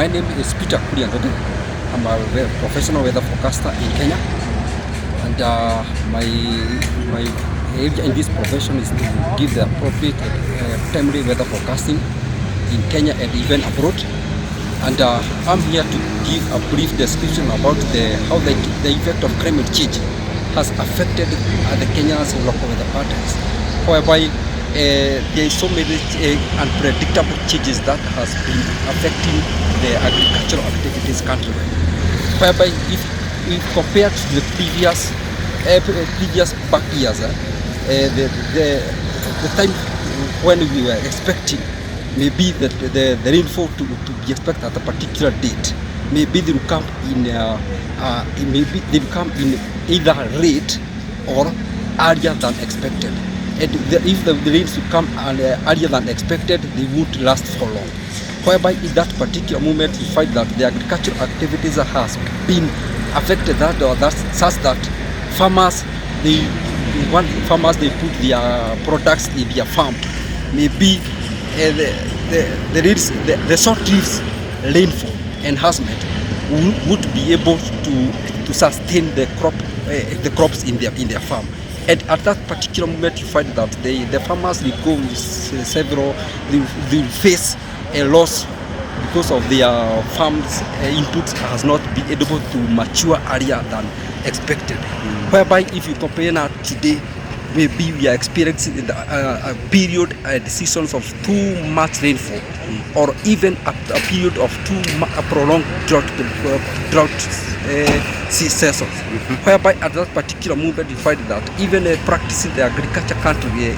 My name is Peter Ngugi. I'm a professional weather forecaster in Kenya, and my area in this profession is to give the appropriate timely weather forecasting in Kenya and even abroad. And I'm here to give a brief description about how the effect of climate change has affected the Kenya's local weather patterns, whereby there is so many unpredictable changes that has been affecting the agricultural activities countrywide. Whereby if compared to the previous back years, the time when we were expecting maybe that the rainfall to be expected at a particular date, maybe they will come in either late or earlier than expected. And if the rains will come earlier than expected, they won't last for long. Whereby in that particular moment, you find that the agricultural activities has been affected such that farmers they put their products in their farm. Maybe the short leaves rainfall enhancement would be able to sustain the crops in their farm. And at that particular moment, you find that the farmers will go they will face a loss because of their farms inputs has not been able to mature earlier than expected. Whereby if you compare now today, maybe we are experiencing a period and seasons of too much rainfall, or even a period of a prolonged drought seasons. Whereby at that particular moment you find that even practicing the agriculture country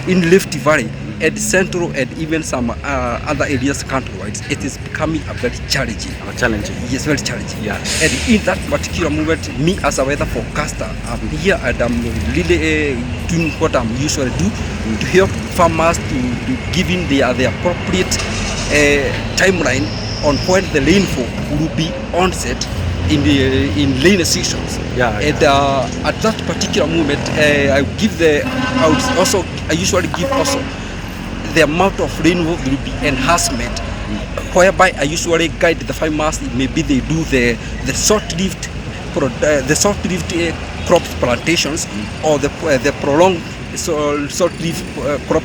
in Rift Valley and Central and even some other areas countrywide, it is becoming a very challenging. Yes, very challenging. Yeah. And in that particular moment, me as a weather forecaster, I'm here and I'm really doing what I'm usually do to help farmers to giving the appropriate timeline on when the rainfall will be onset in rainy seasons. And at that particular moment, I usually give also the amount of rainfall will be enhancement, whereby I usually guide the farmers. Maybe they do the short-lived crops plantations, or the prolonged short-lived crop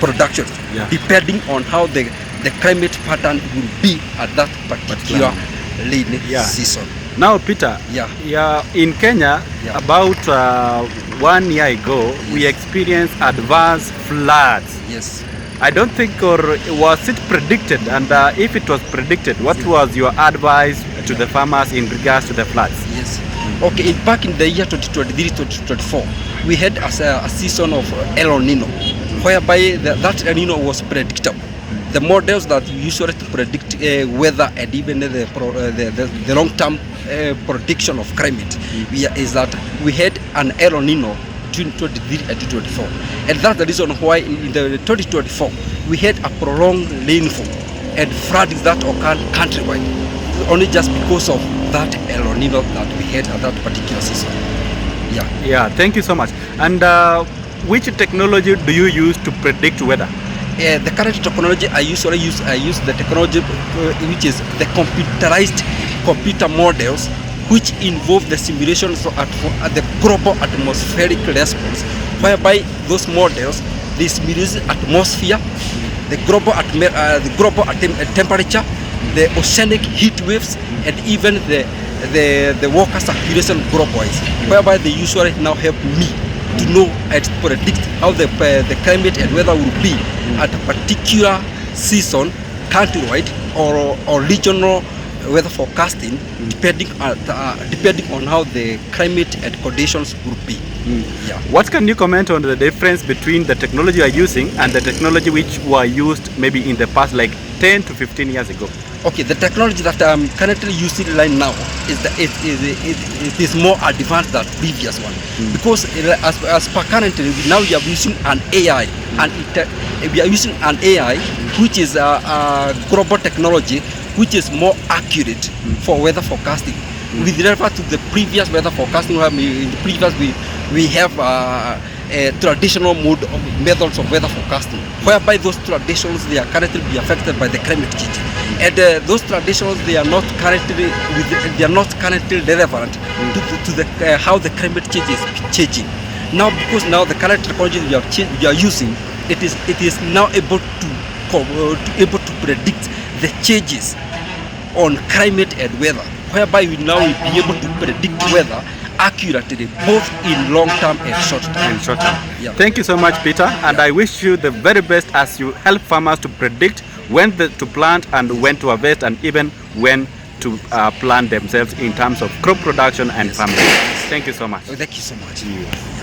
production, depending on how the climate pattern will be at that particular rainy season. Now, Peter, in Kenya, about 1 year ago, we experienced adverse floods. Yes. I don't think, or was it predicted? And if it was predicted, what was your advice to the farmers in regards to the floods? Yes. Okay, back in the year 2023-2024, we had a season of El Nino, whereby that El Nino was predictable. The models that usually predict weather and even the long-term prediction of climate is that we had an El Nino between 2023 and 2024, and that's the reason why in the 2024 we had a prolonged rainfall and flooding that occurred countrywide, only just because of that El Nino that we had at that particular season. Thank you so much. And which technology do you use to predict weather? The current technology I use the technology which is the computer models, which involve the simulations at the global atmospheric response, whereby those models they simulate the atmosphere, the global temperature, the oceanic heat waves, and even the water circulation globally, whereby they usually now help me to know and predict how the climate and weather will be at a particular season, countrywide or regional weather forecasting, depending on how the climate and conditions will be. What can you comment on the difference between the technology you are using and the technology which were used maybe in the past, like 10 to 15 years ago? Okay, the technology that I'm currently using right now it is more advanced than previous one, because as per currently now we are using an AI, and we are using an AI which is a global technology which is more accurate for weather forecasting. With regard to the previous weather forecasting, in the previous we have traditional methods of weather forecasting, whereby those traditions they are currently be affected by the climate change, and those traditions they are not currently relevant to the how the climate change is changing now, because now the current technology we are using it is now able to predict the changes on climate and weather, whereby we now will be able to predict weather accurately, both in long term and short term. Yeah. Thank you so much, Peter, and I wish you the very best as you help farmers to predict when to plant and when to harvest, and even when to plant themselves in terms of crop production and farming. Thank you so much. Thank you so much. Yeah.